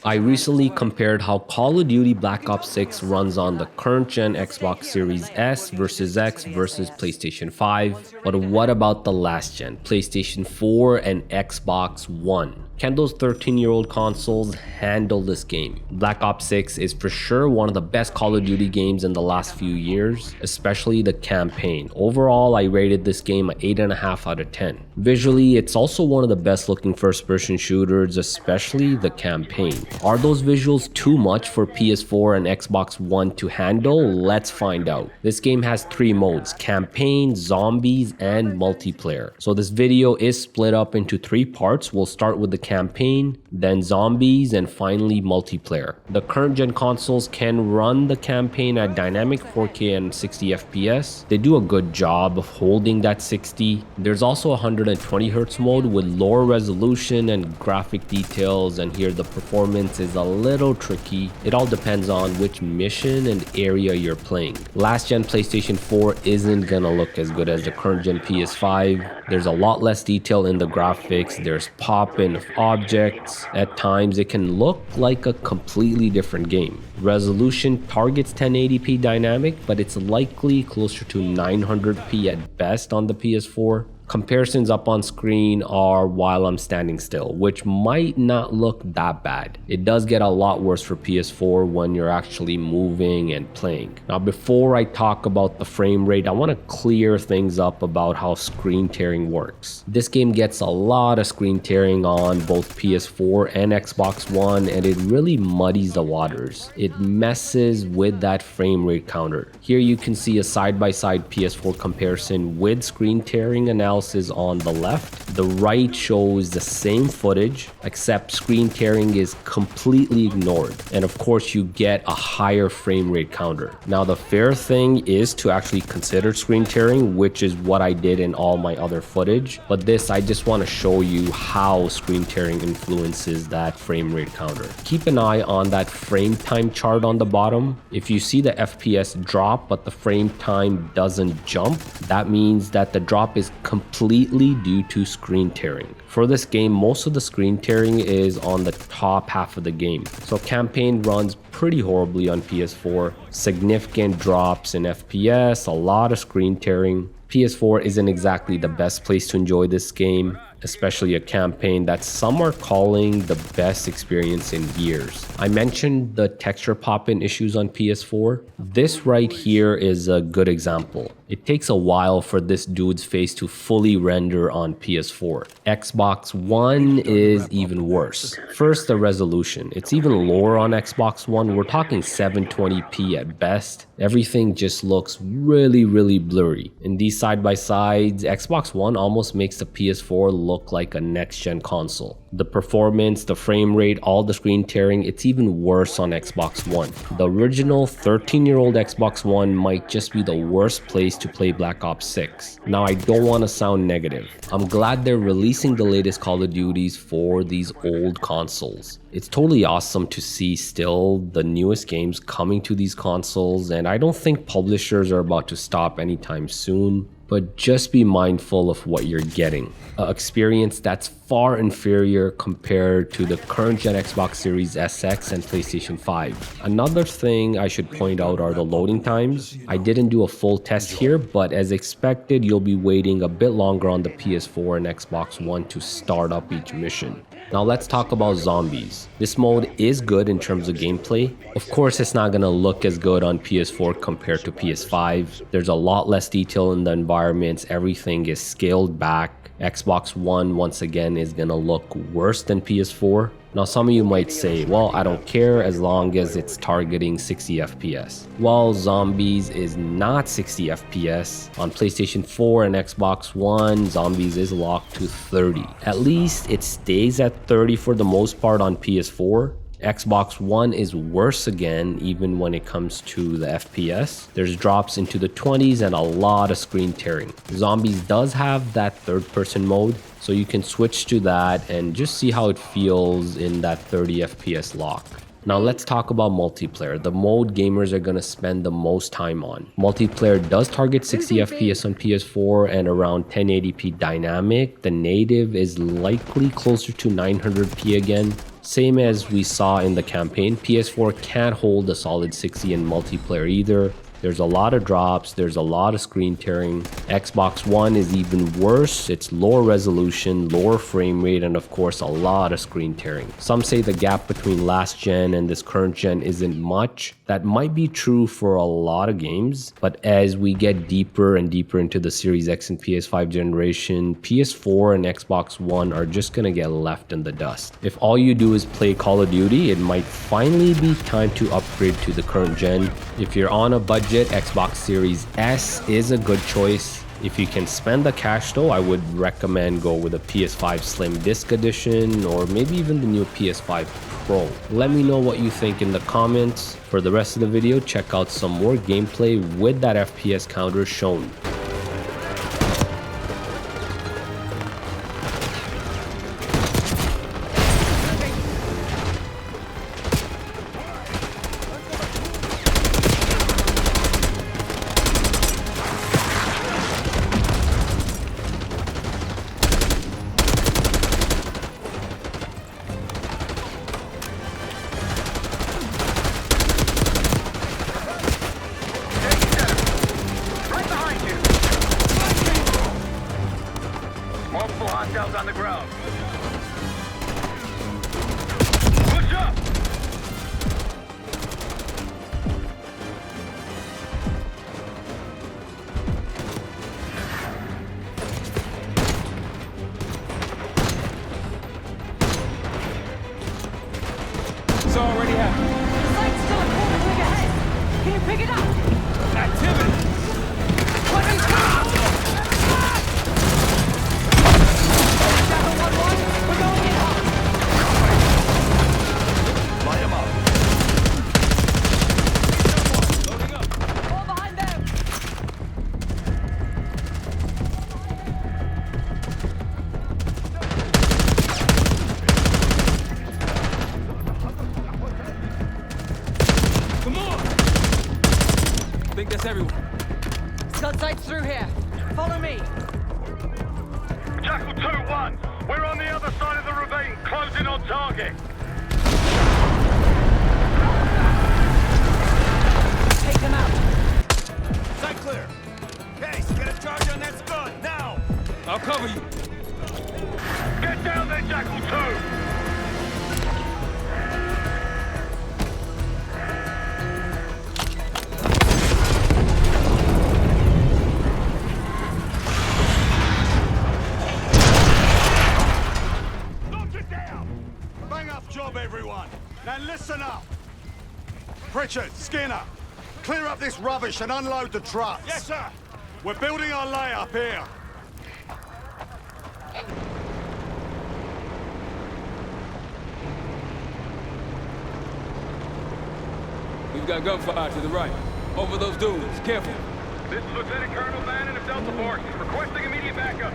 I recently compared how Call of Duty Black Ops 6 runs on the current gen Xbox Series S versus X versus PlayStation 5. But what about the last gen, PlayStation 4 and Xbox One? Can those 13-year-old consoles handle this game? Black Ops 6 is for sure one of the best Call of Duty games in the last few years, especially the campaign. Overall, I rated this game an 8.5 out of 10. Visually, it's also one of the best looking first-person shooters, especially the campaign. Are those visuals too much for PS4 and Xbox One to handle? Let's find out. This game has 3 modes: campaign, zombies, and multiplayer. So this video is split up into 3 parts. We'll start with the campaign, then zombies, and finally multiplayer. The current gen consoles can run the campaign at dynamic 4K and 60 FPS. They do a good job of holding that 60. There's also a 120Hz mode with lower resolution and graphic details, and here the performance is a little tricky. It all depends on which mission and area you're playing. Last gen PlayStation 4 isn't gonna look as good as the current gen PS5. There's a lot less detail in the graphics. There's pop-in of objects. At times it can look like a completely different game. Resolution targets 1080p dynamic, but it's likely closer to 900p at best on the PS4. Comparisons up on screen are while I'm standing still, which might not look that bad. It does get a lot worse for PS4 when you're actually moving and playing. Now, before I talk about the frame rate, I want to clear things up about how screen tearing works. This game gets a lot of screen tearing on both PS4 and Xbox One, and it really muddies the waters. It messes with that frame rate counter. Here you can see a side-by-side PS4 comparison with screen tearing analysis on the left. The right shows the same footage, except screen tearing is completely ignored. And of course, you get a higher frame rate counter. Now, the fair thing is to actually consider screen tearing, which is what I did in all my other footage. But this, I just want to show you how screen tearing influences that frame rate counter. Keep an eye on that frame time chart on the bottom. If you see the FPS drop, but the frame time doesn't jump, that means that the drop is completely due to screen tearing. For this game, most of the screen tearing is on the top half of the game. So campaign runs pretty horribly on PS4. Significant drops in FPS, a lot of screen tearing. PS4 isn't exactly the best place to enjoy this game, especially a campaign that some are calling the best experience in years. I mentioned the texture pop-in issues on PS4. This right here is a good example. It takes a while for this dude's face to fully render on PS4. Xbox One is even worse. First, the resolution. It's even lower on Xbox One. We're talking 720p at best. Everything just looks really blurry. In these side-by-sides, Xbox One almost makes the PS4 look like a next-gen console. The performance, the frame rate, all the screen tearing, it's even worse on Xbox One. The original 13-year-old Xbox One might just be the worst place to play Black Ops 6. Now, I don't want to sound negative. I'm glad they're releasing the latest Call of Duties for these old consoles. It's totally awesome to see still the newest games coming to these consoles, and I don't think publishers are about to stop anytime soon. But just be mindful of what you're getting. An experience that's far inferior compared to the current gen Xbox Series SX and PlayStation 5. Another thing I should point out are the loading times. I didn't do a full test here, but as expected, you'll be waiting a bit longer on the PS4 and Xbox One to start up each mission. Now let's talk about zombies. This mode is good in terms of gameplay. Of course, it's not gonna look as good on PS4 compared to PS5. There's a lot less detail in the environments. Everything is scaled back. Xbox One, once again, is gonna look worse than PS4. Now, some of you might say, well, I don't care as long as it's targeting 60 FPS. Well, Zombies is not 60 FPS. On PlayStation 4 and Xbox One, Zombies is locked to 30. At least it stays at 30 for the most part on PS4. Xbox One is worse again, even when it comes to the FPS. There's drops into the 20s and a lot of screen tearing. Zombies does have that third-person mode, so you can switch to that and just see how it feels in that 30 FPS lock. Now let's talk about multiplayer, the mode gamers are going to spend the most time on. Multiplayer does target 60 FPS on PS4 and around 1080p dynamic. The native is likely closer to 900p again. Same as we saw in the campaign, PS4 can't hold a solid 60 in multiplayer either. There's a lot of drops, there's a lot of screen tearing. Xbox One is even worse. It's lower resolution, lower frame rate, and of course a lot of screen tearing. Some say the gap between last gen and this current gen isn't much. That might be true for a lot of games, but as we get deeper and deeper into the Series X and PS5 generation, PS4 and Xbox One are just gonna get left in the dust. If all you do is play Call of Duty, it might finally be time to upgrade to the current gen. If you're on a budget, Xbox Series S is a good choice. If you can spend the cash though, I would recommend go with a PS5 Slim Disc Edition or maybe even the new PS5 Pro. Let me know what you think in the comments. For the rest of the video, check out some more gameplay with that FPS counter shown. Multiple hostiles on the ground. Push up! It's already happened. The site's still a quarter click ahead. Can you pick it up? Activity! Shadow 1-1, we're going in hot. Light them up. Loading up. Fall behind them. Come on! I think that's everyone. Scud sights through here. Follow me. Jackal 2-1. We're on the other side of the ravine, closing on target. Take them out. Sight clear. Case, get a charge on that Scud, now! I'll cover you. Get down there, Jackal 2. Job, everyone. Now listen up. Pritchard, Skinner, clear up this rubbish and unload the trucks. Yes, sir. We're building our layup here. We've got gunfire to the right. Over those dunes. Careful. This is Lieutenant Colonel Bannon of Delta Force, requesting immediate backup.